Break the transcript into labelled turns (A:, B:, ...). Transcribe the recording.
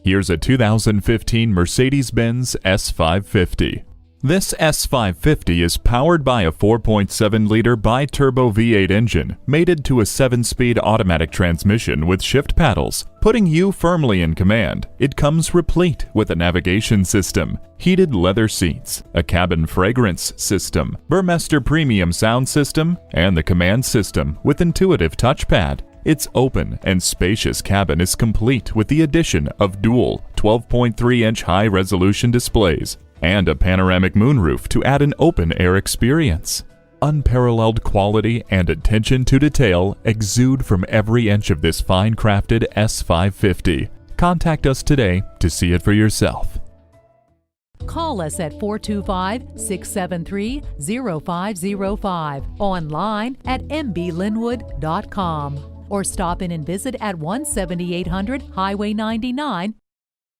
A: Here's a 2015 Mercedes-Benz S550. This S550 is powered by a 4.7-liter bi-turbo V8 engine mated to a 7-speed automatic transmission with shift paddles, putting you firmly in command. It comes replete with a navigation system, heated leather seats, a cabin fragrance system, Burmester premium sound system, and the command system with intuitive touchpad. Its open and spacious cabin is complete with the addition of dual 12.3-inch high-resolution displays and a panoramic moonroof to add an open-air experience. Unparalleled quality and attention to detail exude from every inch of this fine-crafted S550. Contact us today to see it for yourself.
B: Call us at 425-673-0505, online at MBLynnwood.com, or stop in and visit at 17800 Highway 99,